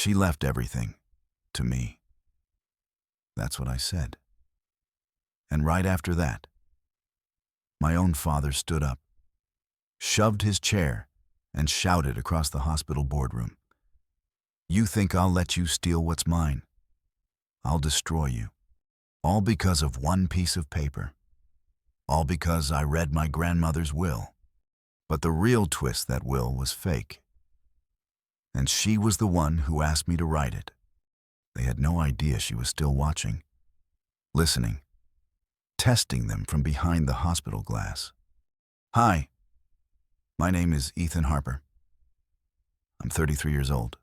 She left everything to me. That's what I said. And right after that, my own father stood up, shoved his chair, and shouted across the hospital boardroom, "You think I'll let you steal what's mine? I'll destroy you. All because of one piece of paper. All because I read my grandmother's will. But the real twist, that will was fake. And she was the one who asked me to write it." They had no idea she was still watching, listening, testing them from behind the hospital glass. "Hi, my name is Ethan Harper. I'm 33 years old,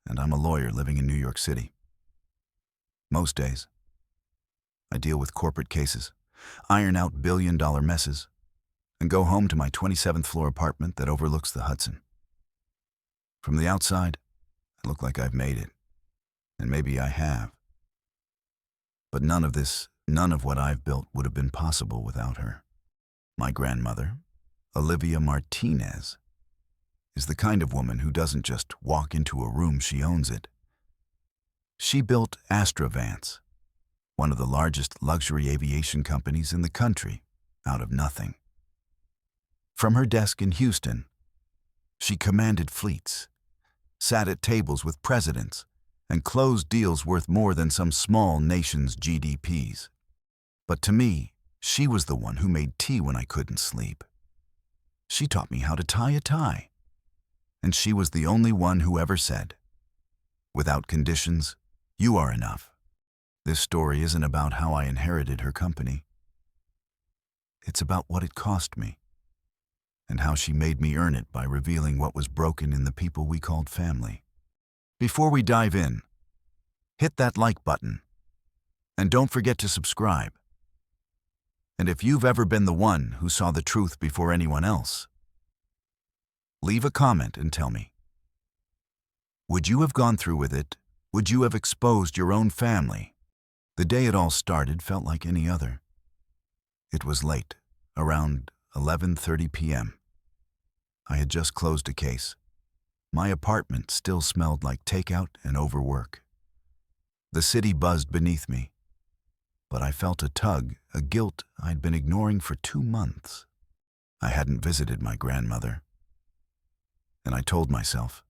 and I'm a lawyer living in New York City. Most days, I deal with corporate cases, iron out billion-dollar messes, and go home to my 27th floor apartment that overlooks the Hudson. From the outside, I look like I've made it, and maybe I have. But none of what I've built would have been possible without her. My grandmother, Olivia Martinez, is the kind of woman who doesn't just walk into a room, she owns it. She built Astravance, one of the largest luxury aviation companies in the country, out of nothing. From her desk in Houston, she commanded fleets, sat at tables with presidents, and closed deals worth more than some small nation's GDPs. But to me, she was the one who made tea when I couldn't sleep. She taught me how to tie a tie. And she was the only one who ever said, "Without conditions, you are enough." This story isn't about how I inherited her company. It's about what it cost me, and how she made me earn it by revealing what was broken in the people we called family. Before we dive in, hit that like button, and don't forget to subscribe. And if you've ever been the one who saw the truth before anyone else, leave a comment and tell me. Would you have gone through with it? Would you have exposed your own family? The day it all started felt like any other. It was late, around 11:30 p.m. I had just closed a case. My apartment still smelled like takeout and overwork. The city buzzed beneath me, but I felt a tug, a guilt I'd been ignoring for 2 months. I hadn't visited my grandmother, and I told myself,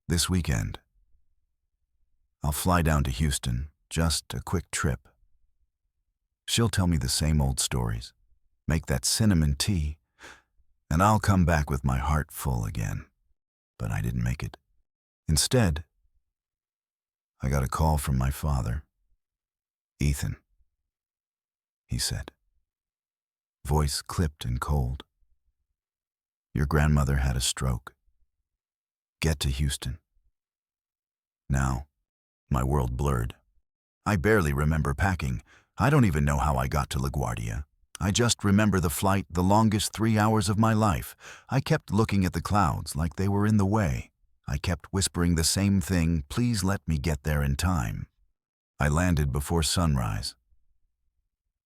this weekend, I'll fly down to Houston, just a quick trip. She'll tell me the same old stories, make that cinnamon tea, and I'll come back with my heart full again. But I didn't make it. Instead, I got a call from my father. "Ethan," he said, voice clipped and cold. "Your grandmother had a stroke. Get to Houston." Now, my world blurred. I barely remember packing. I don't even know how I got to LaGuardia. I just remember the flight, the longest 3 hours of my life. I kept looking at the clouds like they were in the way. I kept whispering the same thing, "Please let me get there in time." I landed before sunrise.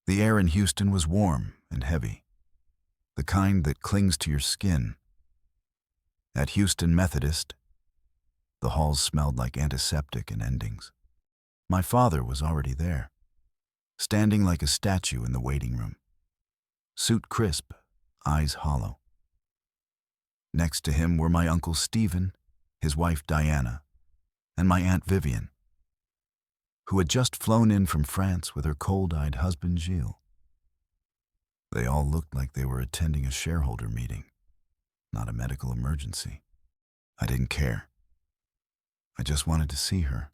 The air in Houston was warm and heavy, the kind that clings to your skin. At Houston Methodist, the halls smelled like antiseptic and endings. My father was already there, standing like a statue in the waiting room. Suit crisp, eyes hollow. Next to him were my Uncle Stephen, his wife Diana, and my Aunt Vivian, who had just flown in from France with her cold-eyed husband Gilles. They all looked like they were attending a shareholder meeting, not a medical emergency. I didn't care. I just wanted to see her.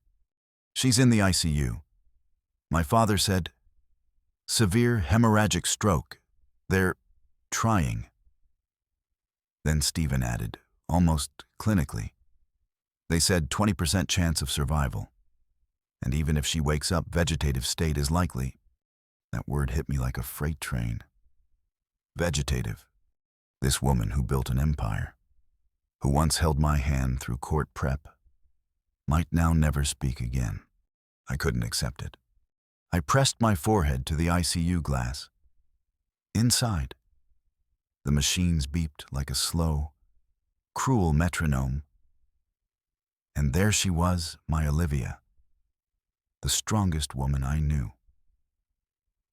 "She's in the ICU. My father said, 'Severe hemorrhagic stroke. They're trying.'" Then Stephen added, almost clinically, "They said 20% chance of survival. And even if she wakes up, vegetative state is likely." That word hit me like a freight train. Vegetative. This woman who built an empire, who once held my hand through court prep, might now never speak again. I couldn't accept it. I pressed my forehead to the ICU glass. Inside, the machines beeped like a slow, cruel metronome. And there she was, my Olivia, the strongest woman I knew.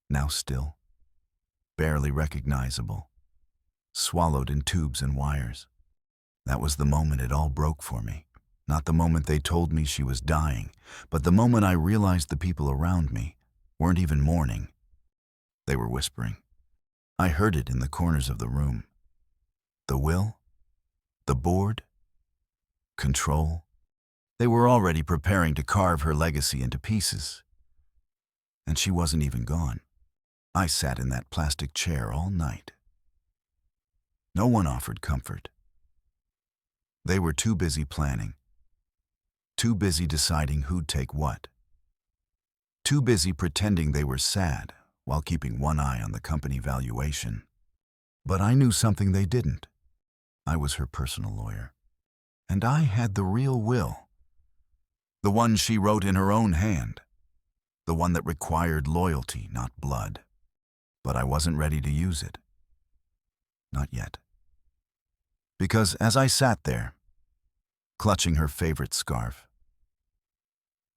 Now still, barely recognizable, swallowed in tubes and wires. That was the moment it all broke for me. Not the moment they told me she was dying, but the moment I realized the people around me weren't even mourning. They were whispering. I heard it in the corners of the room. The will, the board, control. They were already preparing to carve her legacy into pieces. And she wasn't even gone. I sat in that plastic chair all night. No one offered comfort. They were too busy planning, too busy deciding who'd take what, too busy pretending they were sad while keeping one eye on the company valuation. But I knew something they didn't. I was her personal lawyer, and I had the real will, the one she wrote in her own hand, the one that required loyalty, not blood. But I wasn't ready to use it. Not yet. Because as I sat there, clutching her favorite scarf,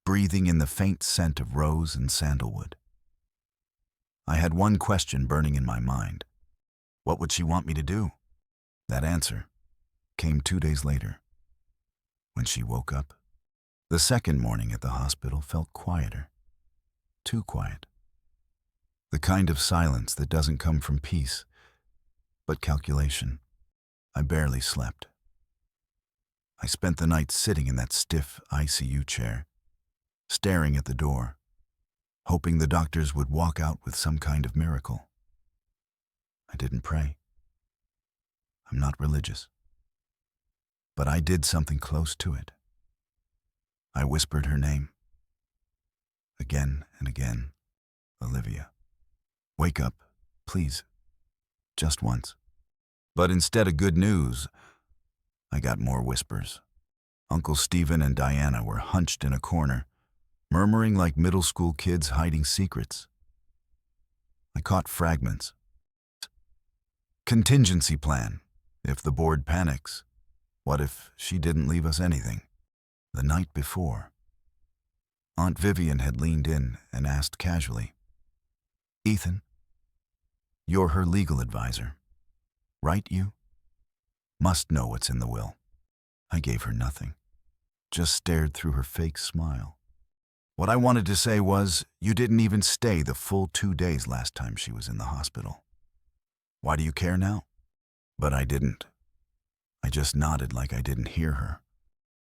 breathing in the faint scent of rose and sandalwood, I had one question burning in my mind. What would she want me to do? That answer came 2 days later, when she woke up. The second morning at the hospital felt quieter, too quiet. The kind of silence that doesn't come from peace, but calculation. I barely slept. I spent the night sitting in that stiff ICU chair, staring at the door, hoping the doctors would walk out with some kind of miracle. I didn't pray. I'm not religious. But I did something close to it. I whispered her name. Again and again, Olivia. Wake up, please. Just once. But instead of good news, I got more whispers. Uncle Stephen and Diana were hunched in a corner, murmuring like middle school kids hiding secrets. I caught fragments. Contingency plan. If the board panics. What if she didn't leave us anything? The night before, Aunt Vivian had leaned in and asked casually, Ethan, you're her legal advisor, right you? Must know what's in the will. I gave her nothing, just stared through her fake smile. What I wanted to say was, you didn't even stay the full 2 days last time she was in the hospital. Why do you care now? But I didn't. I just nodded like I didn't hear her.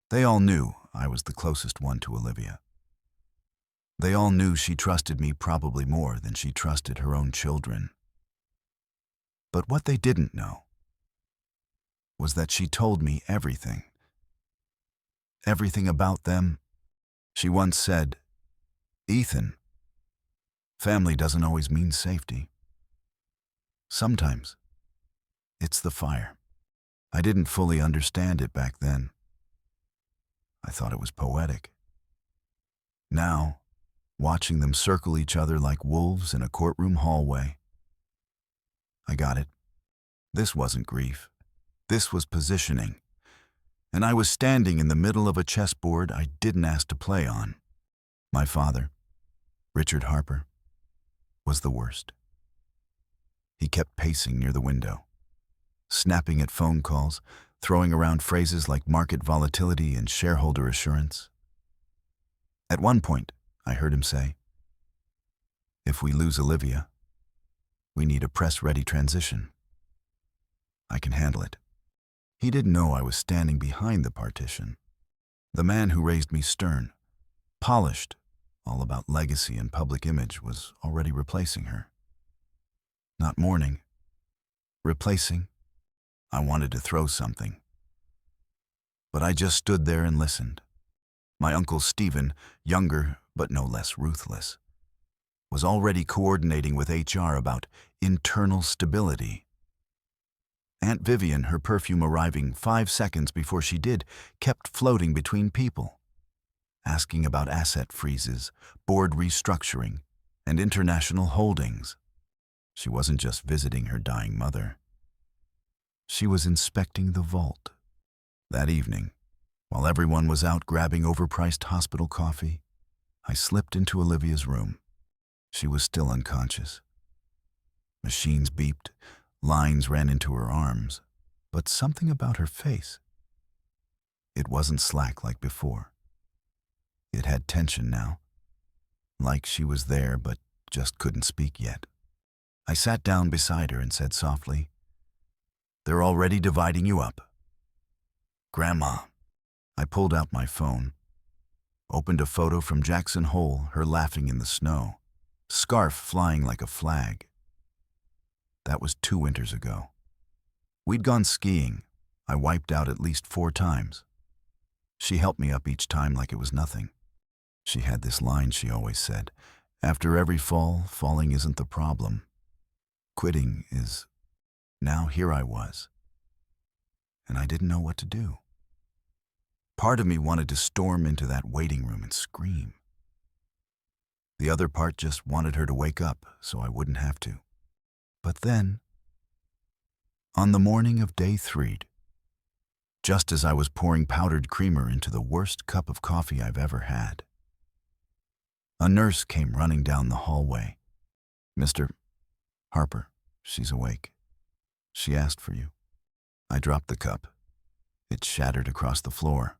They all knew I was the closest one to Olivia. They all knew she trusted me probably more than she trusted her own children. But what they didn't know was that she told me everything. Everything about them. She once said, Ethan, family doesn't always mean safety. Sometimes it's the fire. I didn't fully understand it back then. I thought it was poetic. Now, watching them circle each other like wolves in a courtroom hallway, I got it. This wasn't grief. This was positioning. And I was standing in the middle of a chessboard I didn't ask to play on. My father, Richard Harper, was the worst. He kept pacing near the window, snapping at phone calls, throwing around phrases like market volatility and shareholder assurance. At one point, I heard him say, if we lose Olivia, we need a press-ready transition. I can handle it. He didn't know I was standing behind the partition. The man who raised me stern, polished, all about legacy and public image, was already replacing her. Not mourning. Replacing. I wanted to throw something. But I just stood there and listened. My Uncle Stephen, younger but no less ruthless, was already coordinating with HR about internal stability. Aunt Vivian, her perfume arriving 5 seconds before she did, kept floating between people, asking about asset freezes, board restructuring, and international holdings. She wasn't just visiting her dying mother. She was inspecting the vault. That evening, While everyone was out grabbing overpriced hospital coffee, I slipped into Olivia's room. She was still unconscious. Machines beeped, lines ran into her arms, but something about her face. It wasn't slack like before. It had tension now, like she was there but just couldn't speak yet. I sat down beside her and said softly, "They're already dividing you up." "Grandma." I pulled out my phone, opened a photo from Jackson Hole, her laughing in the snow, scarf flying like a flag. That was 2 winters ago. We'd gone skiing. I wiped out at least 4 times. She helped me up each time like it was nothing. She had this line she always said, "After every fall, falling isn't the problem. Quitting is." Now here I was, and I didn't know what to do. Part of me wanted to storm into that waiting room and scream. The other part just wanted her to wake up so I wouldn't have to. But then, on the morning of day 3, just as I was pouring powdered creamer into the worst cup of coffee I've ever had, a nurse came running down the hallway. "Mr. Harper, she's awake. She asked for you." I dropped the cup. It shattered across the floor.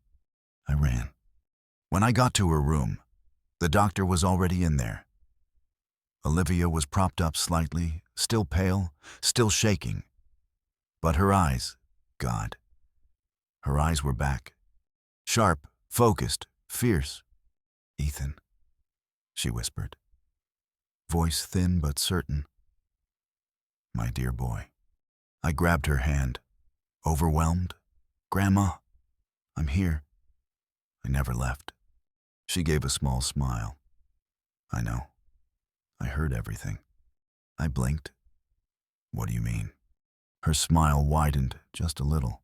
I ran. When I got to her room, the doctor was already in there. Olivia was propped up slightly, still pale, still shaking. But her eyes, God, her eyes were back. Sharp, focused, fierce. "Ethan," she whispered. Voice thin but certain. "My dear boy." I grabbed her hand, overwhelmed. "Grandma, I'm here." I never left. She gave a small smile. "I know. I heard everything." I blinked. "What do you mean?" Her smile widened just a little.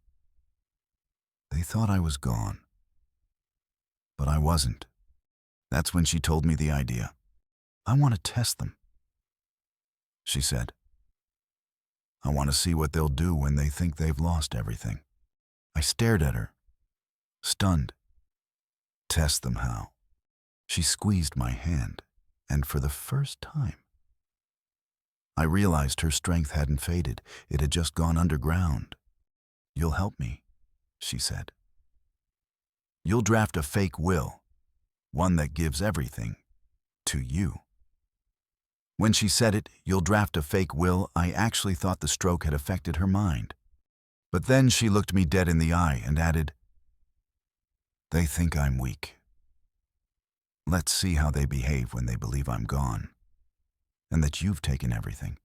"They thought I was gone. But I wasn't." That's when she told me the idea. "I want to test them," she said. "I want to see what they'll do when they think they've lost everything." I stared at her, stunned. "Test them how?" She squeezed my hand, and for the first time, I realized her strength hadn't faded. It had just gone underground. "You'll help me," she said. "You'll draft a fake will, one that gives everything to you." When she said it, "You'll draft a fake will," I actually thought the stroke had affected her mind. But then she looked me dead in the eye and added, "They think I'm weak. Let's see how they behave when they believe I'm gone, and that you've taken everything."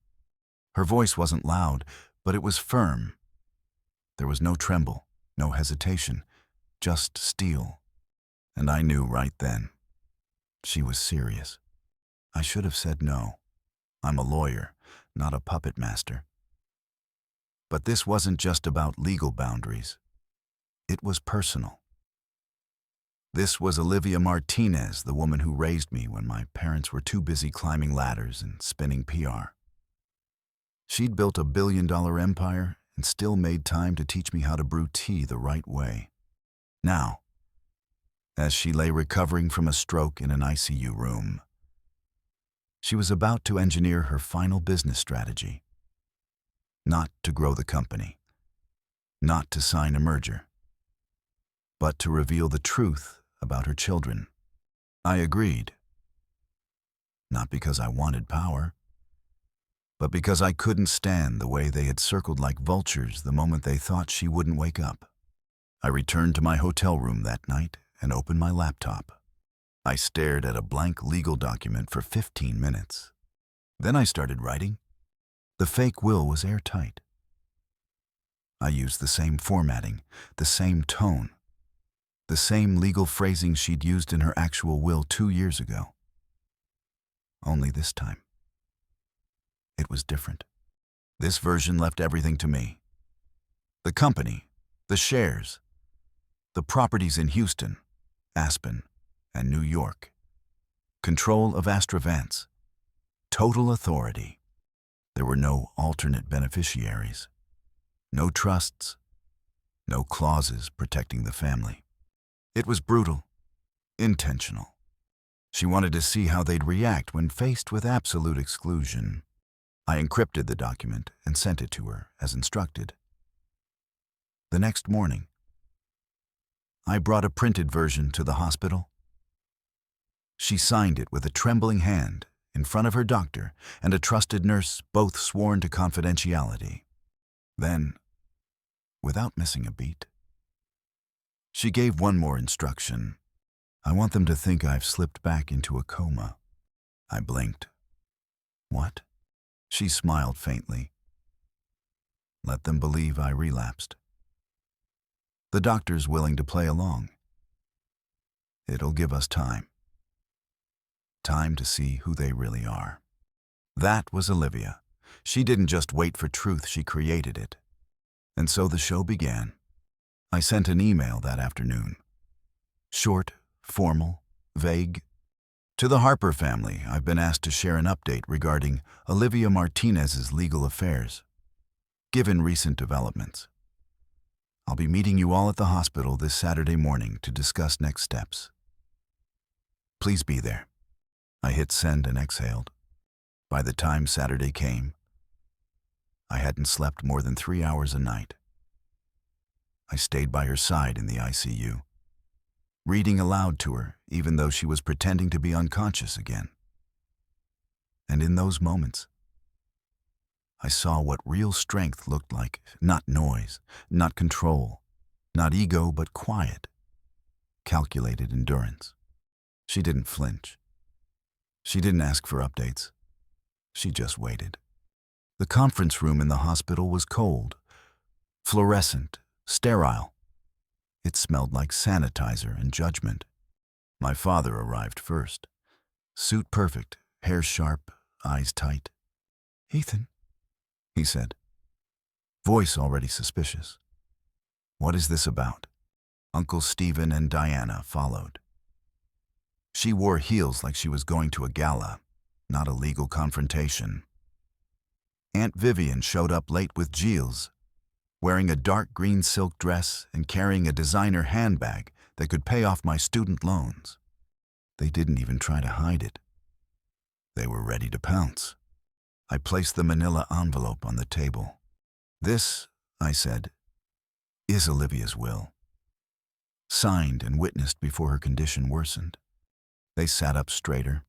Her voice wasn't loud, but it was firm. There was no tremble, no hesitation, just steel. And I knew right then, she was serious. I should have said no. I'm a lawyer, not a puppet master. But this wasn't just about legal boundaries. It was personal. This was Olivia Martinez, the woman who raised me when my parents were too busy climbing ladders and spinning PR. She'd built a billion-dollar empire and still made time to teach me how to brew tea the right way. Now, as she lay recovering from a stroke in an ICU room, she was about to engineer her final business strategy. Not to grow the company, not to sign a merger, but to reveal the truth about her children. I agreed. Not because I wanted power, but because I couldn't stand the way they had circled like vultures the moment they thought she wouldn't wake up. I returned to my hotel room that night and opened my laptop. I stared at a blank legal document for 15 minutes. Then I started writing. The fake will was airtight. I used the same formatting, the same tone, the same legal phrasing she'd used in her actual will 2 years ago. Only this time, it was different. This version left everything to me. The company, the shares, the properties in Houston, Aspen, and New York. Control of Astravents. Total authority. There were no alternate beneficiaries. No trusts. No clauses protecting the family. It was brutal, intentional. She wanted to see how they'd react when faced with absolute exclusion. I encrypted the document and sent it to her as instructed. The next morning, I brought a printed version to the hospital. She signed it with a trembling hand in front of her doctor and a trusted nurse, both sworn to confidentiality. Then, without missing a beat, she gave one more instruction. I want them to think I've slipped back into a coma. I blinked. What? She smiled faintly. Let them believe I relapsed. The doctor's willing to play along. It'll give us time. Time to see who they really are. That was Olivia. She didn't just wait for truth, she created it. And so the show began. I sent an email that afternoon. Short, formal, vague. To the Harper family, I've been asked to share an update regarding Olivia Martinez's legal affairs, given recent developments. I'll be meeting you all at the hospital this Saturday morning to discuss next steps. Please be there. I hit send and exhaled. By the time Saturday came, I hadn't slept more than 3 hours a night. I stayed by her side in the ICU, reading aloud to her even though she was pretending to be unconscious again. And in those moments, I saw what real strength looked like. Not noise, not control, not ego, but quiet, calculated endurance. She didn't flinch. She didn't ask for updates. She just waited. The conference room in the hospital was cold, fluorescent, sterile. It smelled like sanitizer and judgment. My father arrived first. Suit perfect, hair sharp, eyes tight. "Ethan," he said, voice already suspicious. "What is this about?" Uncle Stephen and Diana followed. She wore heels like she was going to a gala, not a legal confrontation. Aunt Vivian showed up late with Gilles, wearing a dark green silk dress and carrying a designer handbag that could pay off my student loans. They didn't even try to hide it. They were ready to pounce. I placed the manila envelope on the table. "This," I said, "is Olivia's will. Signed and witnessed before her condition worsened." They sat up straighter.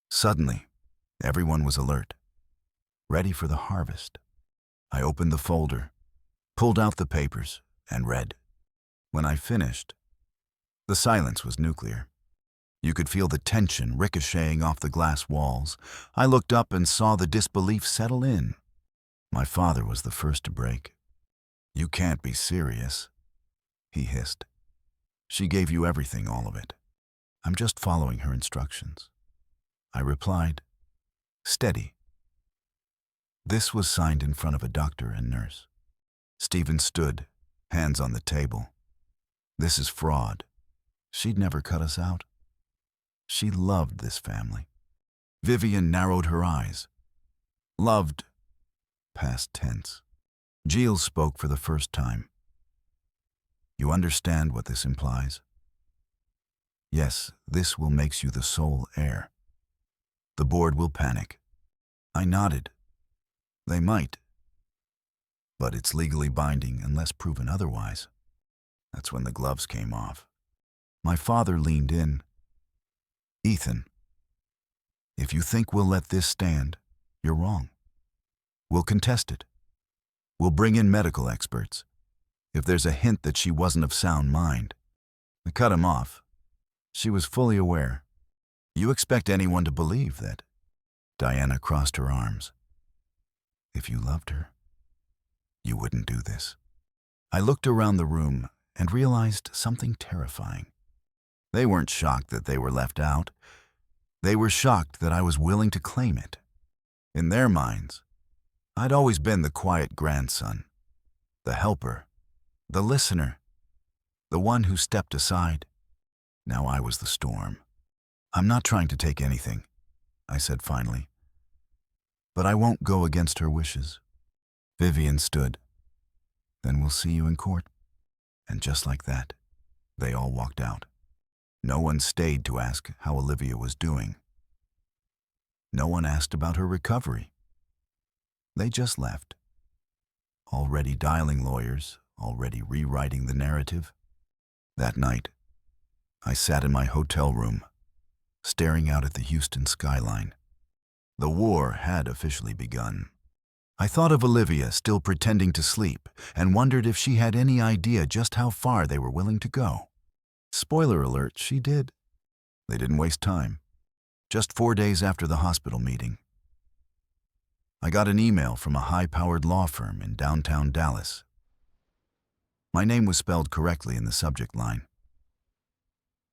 Suddenly, everyone was alert, ready for the harvest. I opened the folder, pulled out the papers, and read. When I finished, the silence was nuclear. You could feel the tension ricocheting off the glass walls. I looked up and saw the disbelief settle in. My father was the first to break. "You can't be serious," he hissed. "She gave you everything, all of it." "I'm just following her instructions," I replied, steady. This was signed in front of a doctor and nurse. Stephen stood, hands on the table. "This is fraud. She'd never cut us out. She loved this family." Vivian narrowed her eyes. "Loved," past tense. Gilles spoke for the first time. "You understand what this implies?" "Yes, this will make you the sole heir. The board will panic." I nodded. "They might. But it's legally binding unless proven otherwise." That's when the gloves came off. My father leaned in. "Ethan, if you think we'll let this stand, you're wrong. We'll contest it. We'll bring in medical experts. If there's a hint that she wasn't of sound mind." I cut him off. She was fully aware. "You expect anyone to believe that?" Diana crossed her arms. "If you loved her, you wouldn't do this." I looked around the room and realized something terrifying. They weren't shocked that they were left out. They were shocked that I was willing to claim it. In their minds, I'd always been the quiet grandson, the helper, the listener, the one who stepped aside. Now I was the storm. "I'm not trying to take anything," I said finally. "But I won't go against her wishes." Vivian stood. "Then we'll see you in court." And just like that, They all walked out. No one stayed to ask how Olivia was doing. No one asked about her recovery. They just left. Already dialing lawyers, already rewriting the narrative. That night, I sat in my hotel room, staring out at the Houston skyline. The war had officially begun. I thought of Olivia still pretending to sleep and wondered if she had any idea just how far they were willing to go. Spoiler alert, she did. They didn't waste time. Just 4 days after the hospital meeting, I got an email from a high-powered law firm in downtown Dallas. My name was spelled correctly in the subject line,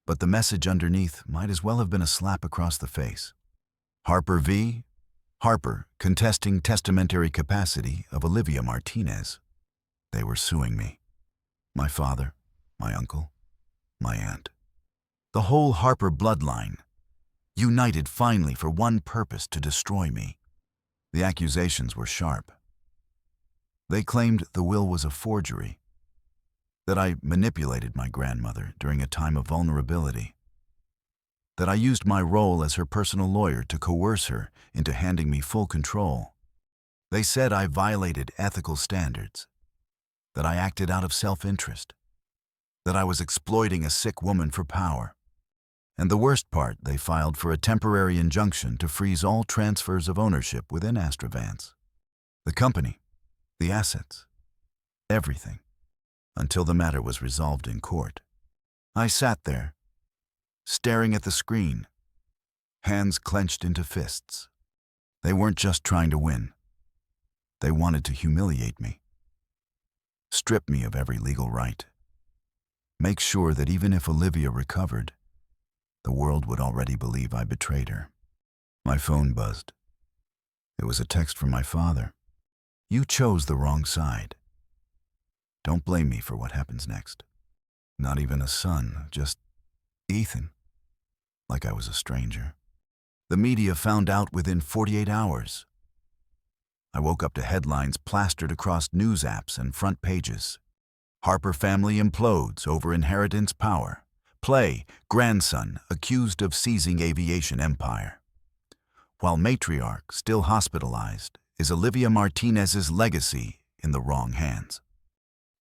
but the message underneath might as well have been a slap across the face. Harper v. Harper contesting testamentary capacity of Olivia Martinez. They were suing me. My father, my uncle, my aunt. The whole Harper bloodline, united finally for one purpose: to destroy me. The accusations were sharp. They claimed the will was a forgery, that I manipulated my grandmother during a time of vulnerability, that I used my role as her personal lawyer to coerce her into handing me full control. They said I violated ethical standards, that I acted out of self-interest, that I was exploiting a sick woman for power. And the worst part, they filed for a temporary injunction to freeze all transfers of ownership within Astravance. The company, the assets, everything, until the matter was resolved in court. I sat there, staring at the screen, hands clenched into fists. They weren't just trying to win. They wanted to humiliate me, strip me of every legal right, make sure that even if Olivia recovered, the world would already believe I betrayed her. My phone buzzed. It was a text from my father. "You chose the wrong side. Don't blame me for what happens next." Not even a son, just Ethan. Like I was a stranger. The media found out within 48 hours. I woke up to headlines plastered across news apps and front pages. Harper family implodes over inheritance power. Play, grandson accused of seizing aviation empire. While matriarch, still hospitalized, is Olivia Martinez's legacy in the wrong hands.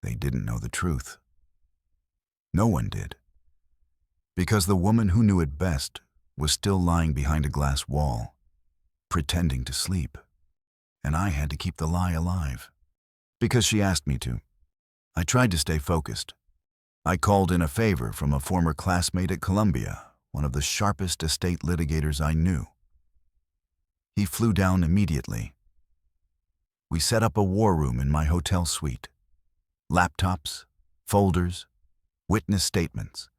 They didn't know the truth. No one did. Because the woman who knew it best was still lying behind a glass wall, pretending to sleep. And I had to keep the lie alive. Because she asked me to. I tried to stay focused. I called in a favor from a former classmate at Columbia, one of the sharpest estate litigators I knew. He flew down immediately. We set up a war room in my hotel suite. Laptops, folders, witness statements.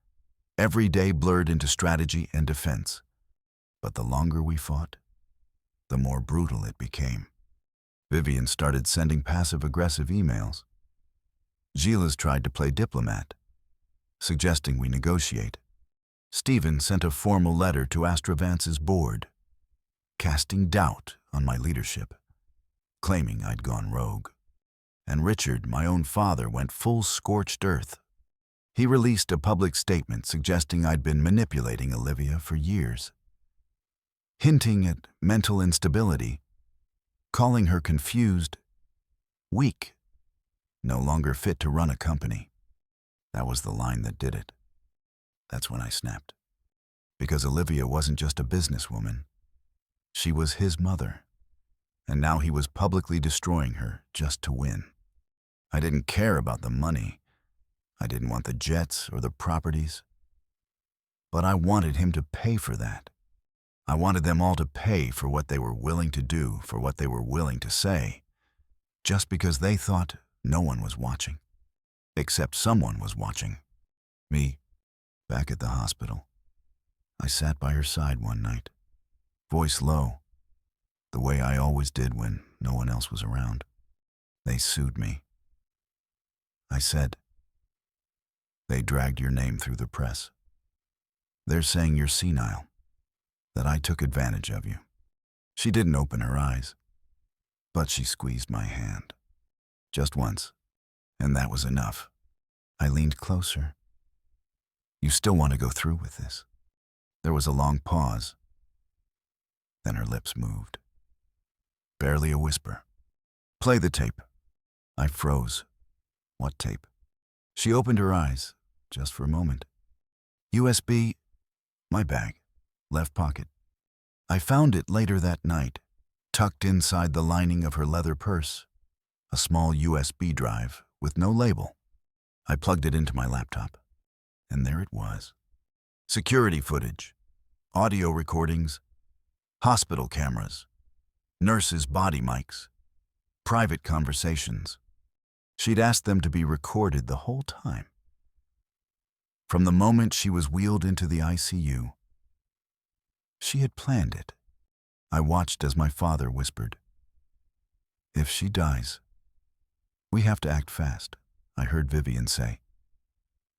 Every day blurred into strategy and defense. But the longer we fought, the more brutal it became. Vivian started sending passive-aggressive emails. Gila's tried to play diplomat, suggesting we negotiate. Stephen sent a formal letter to Astravance's board, casting doubt on my leadership, claiming I'd gone rogue. And Richard, my own father, went full scorched earth. He released a public statement suggesting I'd been manipulating Olivia for years, hinting at mental instability, calling her confused, weak, no longer fit to run a company. That was the line that did it. That's when I snapped. Because Olivia wasn't just a businesswoman. She was his mother. And now he was publicly destroying her just to win. I didn't care about the money. I didn't want the jets or the properties. But I wanted him to pay for that. I wanted them all to pay for what they were willing to do, for what they were willing to say, just because they thought no one was watching. Except someone was watching. Me, back at the hospital. I sat by her side one night, voice low, the way I always did when no one else was around. They sued me. I said, "They dragged your name through the press. They're saying you're senile, that I took advantage of you." She didn't open her eyes, but she squeezed my hand. Just once. And that was enough. I leaned closer, You still want to go through with this? There was a long pause. Then her lips moved. Barely a whisper. Play the tape. I froze. What tape? She opened her eyes, just for a moment. USB, my bag, left pocket. I found it later that night, tucked inside the lining of her leather purse, a small USB drive with no label. I plugged it into my laptop, and there it was. Security footage, audio recordings, hospital cameras, nurses' body mics, private conversations. She'd asked them to be recorded the whole time. From the moment she was wheeled into the ICU, she had planned it. I watched as my father whispered, "If she dies, we have to act fast," I heard Vivian say.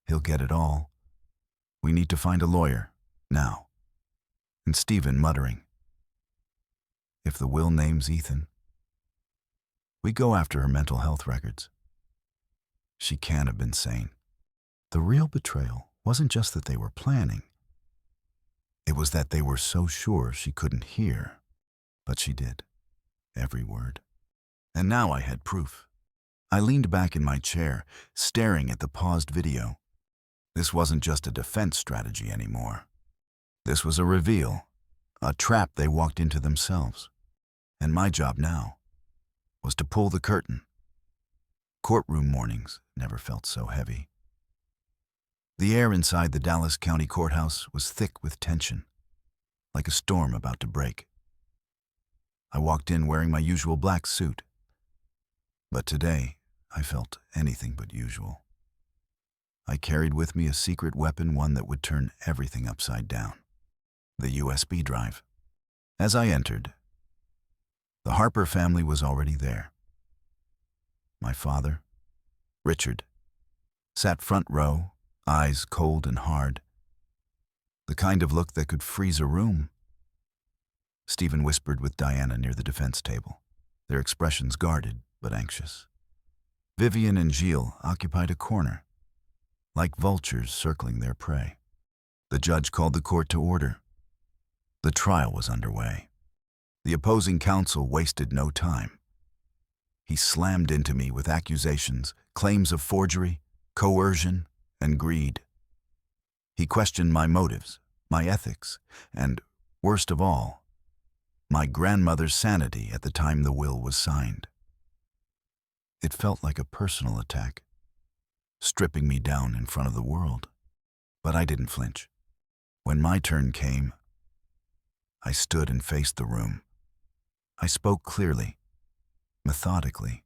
"He'll get it all. We need to find a lawyer, now." And Stephen muttering, "If the will names Ethan, we go after her mental health records." She can't have been sane. The real betrayal wasn't just that they were planning. It was that they were so sure she couldn't hear, but she did, every word. And now I had proof. I leaned back in my chair, staring at the paused video. This wasn't just a defense strategy anymore. This was a reveal, a trap they walked into themselves. And my job now was to pull the curtain. Courtroom mornings never felt so heavy. The air inside the Dallas County Courthouse was thick with tension, like a storm about to break. I walked in wearing my usual black suit, but today I felt anything but usual. I carried with me a secret weapon, one that would turn everything upside down: the USB drive. As I entered, the Harper family was already there. My father, Richard, sat front row, eyes cold and hard, the kind of look that could freeze a room. Stephen whispered with Diana near the defense table, their expressions guarded but anxious. Vivian and Gilles occupied a corner, like vultures circling their prey. The judge called the court to order. The trial was underway. The opposing counsel wasted no time. He slammed into me with accusations, claims of forgery, coercion, and greed. He questioned my motives, my ethics, and, worst of all, my grandmother's sanity at the time the will was signed. It felt like a personal attack, stripping me down in front of the world. But I didn't flinch. When my turn came, I stood and faced the room. I spoke clearly, methodically.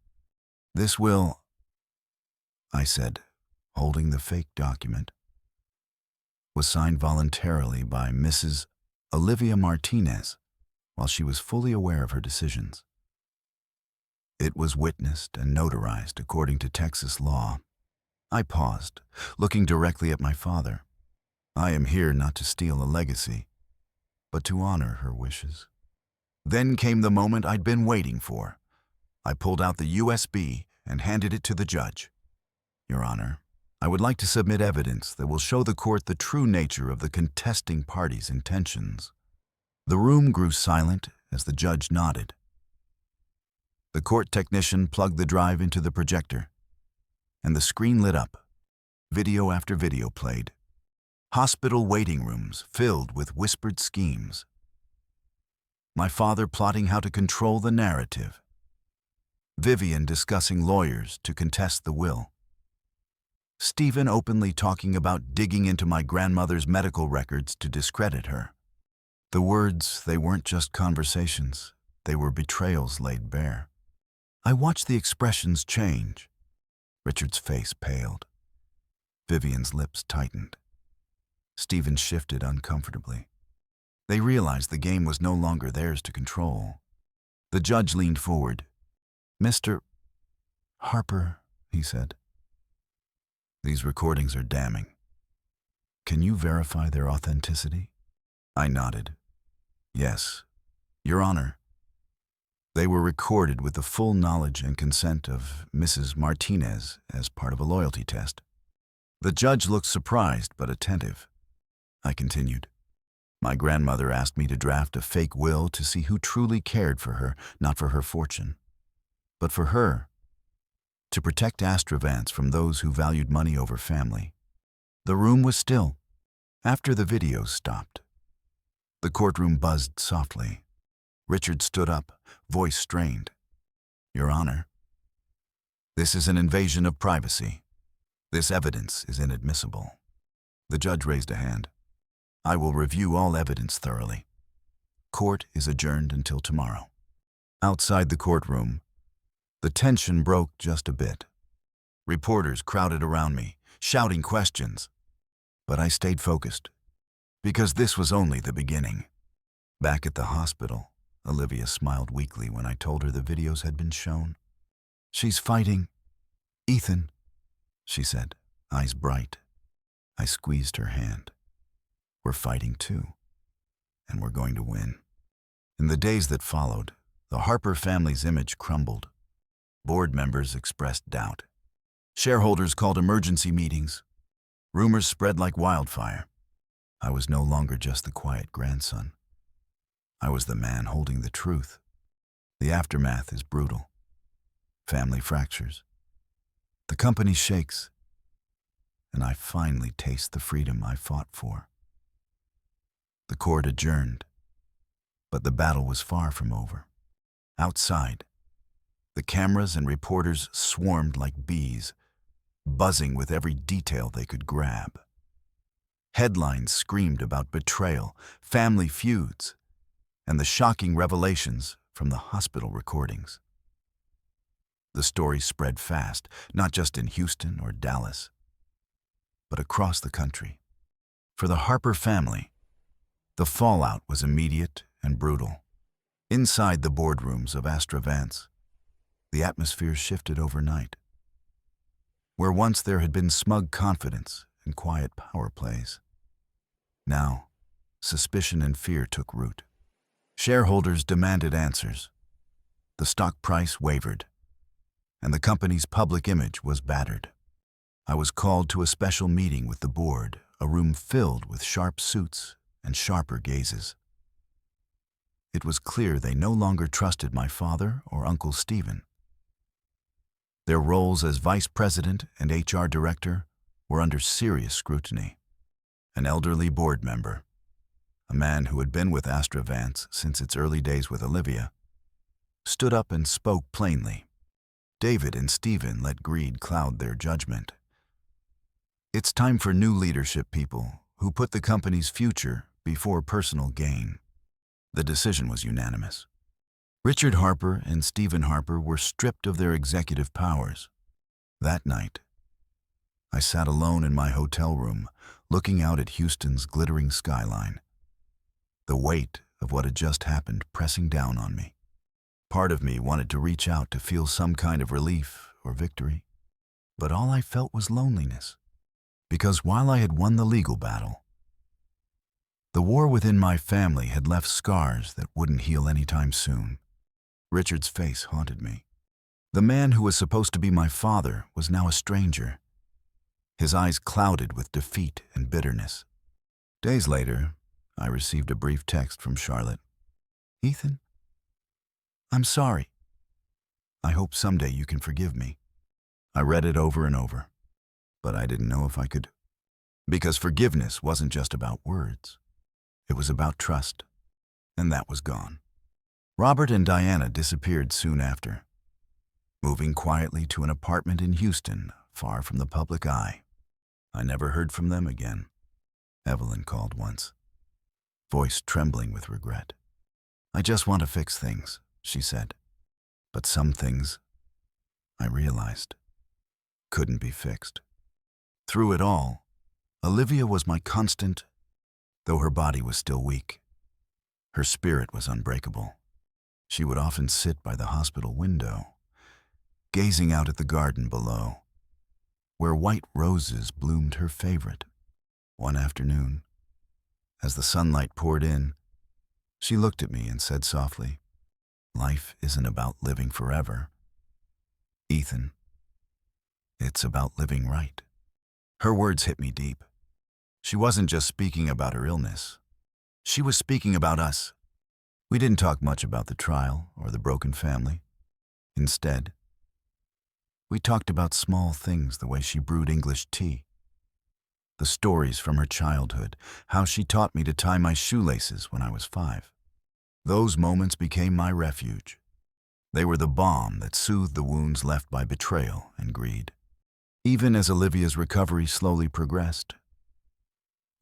"This will," I said, holding the fake document, "was signed voluntarily by Mrs. Olivia Martinez while she was fully aware of her decisions. It was witnessed and notarized according to Texas law." I paused, looking directly at my father. I am here not to steal a legacy, but to honor her wishes. Then came the moment I'd been waiting for. I pulled out the USB and handed it to the judge. "Your Honor, I would like to submit evidence that will show the court the true nature of the contesting party's intentions." The room grew silent as the judge nodded. The court technician plugged the drive into the projector, and the screen lit up. Video after video played. Hospital waiting rooms filled with whispered schemes. My father plotting how to control the narrative. Vivian discussing lawyers to contest the will. Stephen openly talking about digging into my grandmother's medical records to discredit her. The words, they weren't just conversations, they were betrayals laid bare. I watched the expressions change. Richard's face paled. Vivian's lips tightened. Stephen shifted uncomfortably. They realized the game was no longer theirs to control. The judge leaned forward. "Mr. Harper," he said, "these recordings are damning. Can you verify their authenticity?" I nodded. "Yes, Your Honor. They were recorded with the full knowledge and consent of Mrs. Martinez as part of a loyalty test." The judge looked surprised but attentive. I continued. My grandmother asked me to draft a fake will to see who truly cared for her, not for her fortune, but for her, to protect Astravance from those who valued money over family. The room was still. After the videos stopped, the courtroom buzzed softly. Richard stood up, voice strained. Your Honor, this is an invasion of privacy. This evidence is inadmissible. The judge raised a hand. I will review all evidence thoroughly. Court is adjourned until tomorrow. Outside the courtroom, the tension broke just a bit. Reporters crowded around me, shouting questions. But I stayed focused, because this was only the beginning. Back at the hospital, Olivia smiled weakly when I told her the videos had been shown. She's fighting. Ethan, she said, eyes bright. I squeezed her hand. We're fighting too, and we're going to win. In the days that followed, the Harper family's image crumbled. Board members expressed doubt. Shareholders called emergency meetings. Rumors spread like wildfire. I was no longer just the quiet grandson. I was the man holding the truth. The aftermath is brutal. Family fractures. The company shakes. And I finally taste the freedom I fought for. The court adjourned, but the battle was far from over. Outside, the cameras and reporters swarmed like bees, buzzing with every detail they could grab. Headlines screamed about betrayal, family feuds, and the shocking revelations from the hospital recordings. The story spread fast, not just in Houston or Dallas, but across the country. For the Harper family, the fallout was immediate and brutal. Inside the boardrooms of Astravance, the atmosphere shifted overnight. Where once there had been smug confidence and quiet power plays, now suspicion and fear took root. Shareholders demanded answers. The stock price wavered, and the company's public image was battered. I was called to a special meeting with the board, a room filled with sharp suits and sharper gazes. It was clear they no longer trusted my father or Uncle Stephen. Their roles as vice president and HR director were under serious scrutiny. An elderly board member, a man who had been with Astravance since its early days with Olivia, stood up and spoke plainly. David and Stephen let greed cloud their judgment. It's time for new leadership, people who put the company's future before personal gain. The decision was unanimous. Richard Harper and Stephen Harper were stripped of their executive powers. That night, I sat alone in my hotel room, looking out at Houston's glittering skyline. The weight of what had just happened pressing down on me. Part of me wanted to reach out to feel some kind of relief or victory, but all I felt was loneliness. Because while I had won the legal battle, the war within my family had left scars that wouldn't heal anytime soon. Richard's face haunted me. The man who was supposed to be my father was now a stranger, his eyes clouded with defeat and bitterness. Days later, I received a brief text from Charlotte. Ethan, I'm sorry. I hope someday you can forgive me. I read it over and over, but I didn't know if I could. Because forgiveness wasn't just about words. It was about trust, and that was gone. Robert and Diana disappeared soon after, moving quietly to an apartment in Houston, far from the public eye. I never heard from them again. Evelyn called once, voice trembling with regret. I just want to fix things, she said. But some things, I realized, couldn't be fixed. Through it all, Olivia was my constant, though her body was still weak. Her spirit was unbreakable. She would often sit by the hospital window, gazing out at the garden below, where white roses bloomed her favorite. One afternoon, as the sunlight poured in, she looked at me and said softly, "Life isn't about living forever, Ethan. It's about living right." Her words hit me deep. She wasn't just speaking about her illness. She was speaking about us. We didn't talk much about the trial or the broken family. Instead, we talked about small things, the way she brewed English tea, the stories from her childhood, how she taught me to tie my shoelaces when I was 5. Those moments became my refuge. They were the balm that soothed the wounds left by betrayal and greed. Even as Olivia's recovery slowly progressed,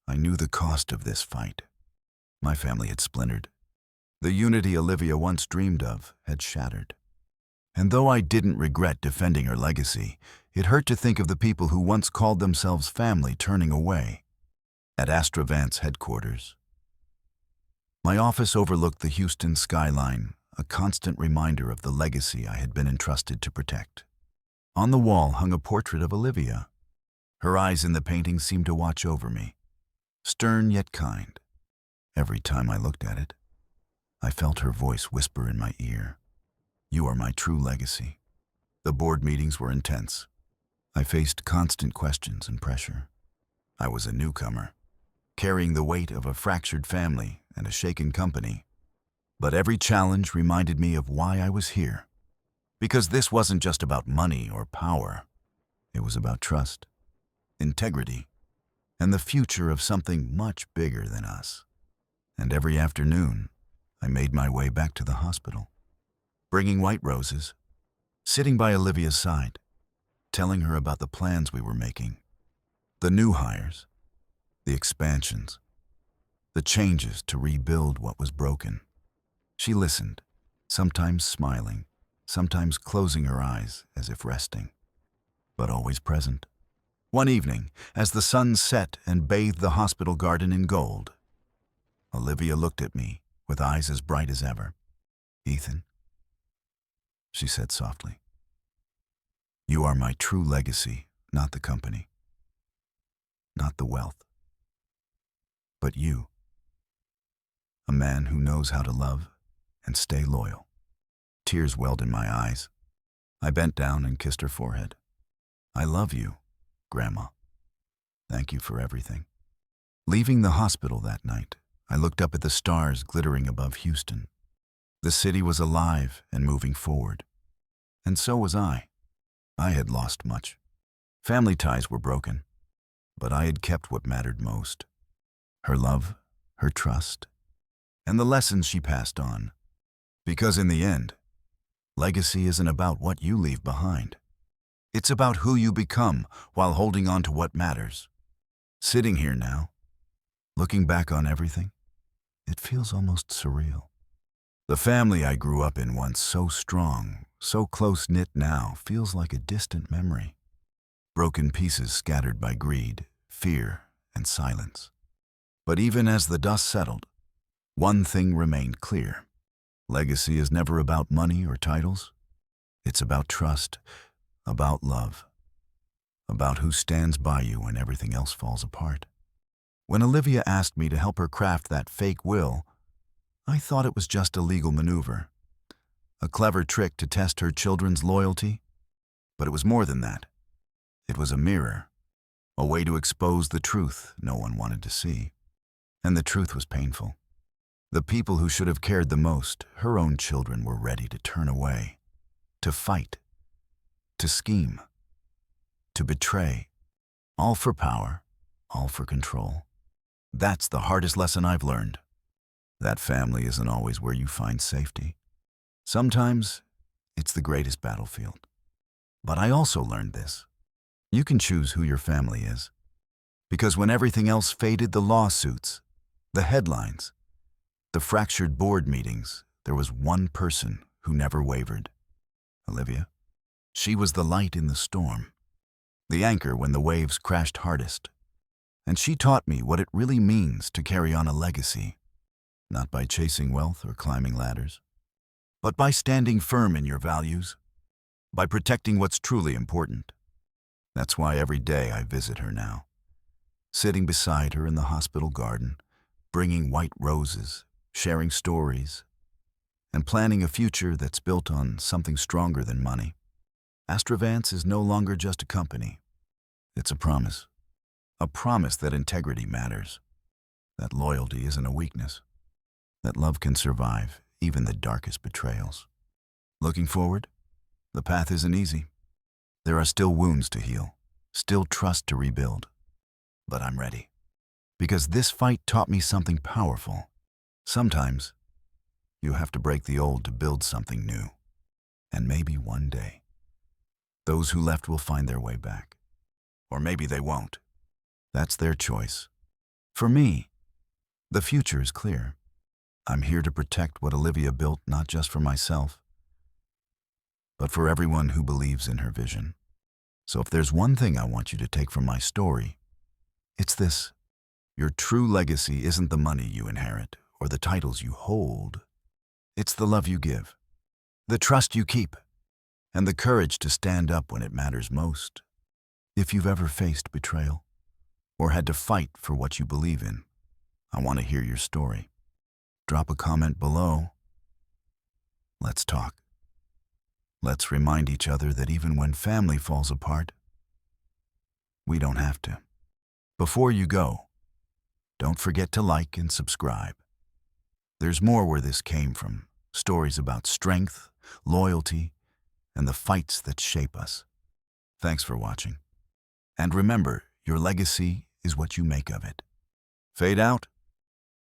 I knew the cost of this fight. My family had splintered. The unity Olivia once dreamed of had shattered. And though I didn't regret defending her legacy, it hurt to think of the people who once called themselves family turning away. At Astra Vance headquarters, my office overlooked the Houston skyline, a constant reminder of the legacy I had been entrusted to protect. On the wall hung a portrait of Olivia. Her eyes in the painting seemed to watch over me, stern yet kind. Every time I looked at it, I felt her voice whisper in my ear, "You are my true legacy." The board meetings were intense. I faced constant questions and pressure. I was a newcomer, carrying the weight of a fractured family and a shaken company. But every challenge reminded me of why I was here. Because this wasn't just about money or power. It was about trust, integrity, and the future of something much bigger than us. And every afternoon, I made my way back to the hospital, bringing white roses, sitting by Olivia's side, telling her about the plans we were making, the new hires, the expansions, the changes to rebuild what was broken. She listened, sometimes smiling, sometimes closing her eyes as if resting, but always present. One evening, as the sun set and bathed the hospital garden in gold, Olivia looked at me with eyes as bright as ever. "Ethan," she said softly, "you are my true legacy, not the company, not the wealth, but you, a man who knows how to love and stay loyal." Tears welled in my eyes. I bent down and kissed her forehead. "I love you, Grandma. Thank you for everything." Leaving the hospital that night, I looked up at the stars glittering above Houston. The city was alive and moving forward. And so was I. I had lost much. Family ties were broken, but I had kept what mattered most: her love, her trust, and the lessons she passed on. Because in the end, legacy isn't about what you leave behind. It's about who you become while holding on to what matters. Sitting here now, looking back on everything, it feels almost surreal. The family I grew up in, once so strong, so close-knit, now feels like a distant memory. Broken pieces scattered by greed, fear, and silence. But even as the dust settled, one thing remained clear. Legacy is never about money or titles. It's about trust, about love, about who stands by you when everything else falls apart. When Olivia asked me to help her craft that fake will, I thought it was just a legal maneuver, a clever trick to test her children's loyalty. But it was more than that. It was a mirror, a way to expose the truth no one wanted to see. And the truth was painful. The people who should have cared the most, her own children, were ready to turn away, to fight, to scheme, to betray, all for power, all for control. That's the hardest lesson I've learned. That family isn't always where you find safety. Sometimes it's the greatest battlefield. But I also learned this: you can choose who your family is. Because when everything else faded, the lawsuits, the headlines, the fractured board meetings, there was one person who never wavered: Olivia. She was the light in the storm, the anchor when the waves crashed hardest. And she taught me what it really means to carry on a legacy, not by chasing wealth or climbing ladders, but by standing firm in your values, by protecting what's truly important. That's why every day I visit her now, sitting beside her in the hospital garden, bringing white roses, sharing stories, and planning a future that's built on something stronger than money. Astra Vance is no longer just a company. It's a promise. A promise that integrity matters, that loyalty isn't a weakness, that love can survive even the darkest betrayals. Looking forward, the path isn't easy. There are still wounds to heal, still trust to rebuild. But I'm ready. Because this fight taught me something powerful. Sometimes, you have to break the old to build something new. And maybe one day, those who left will find their way back. Or maybe they won't. That's their choice. For me, the future is clear. I'm here to protect what Olivia built, not just for myself, but for everyone who believes in her vision. So if there's one thing I want you to take from my story, it's this. Your true legacy isn't the money you inherit or the titles you hold. It's the love you give, the trust you keep, and the courage to stand up when it matters most. If you've ever faced betrayal or had to fight for what you believe in, I want to hear your story. Drop a comment below. Let's talk. Let's remind each other that even when family falls apart, we don't have to. Before you go, don't forget to like and subscribe. There's more where this came from, stories about strength, loyalty, and the fights that shape us. Thanks for watching. And remember, your legacy is what you make of it. Fade out.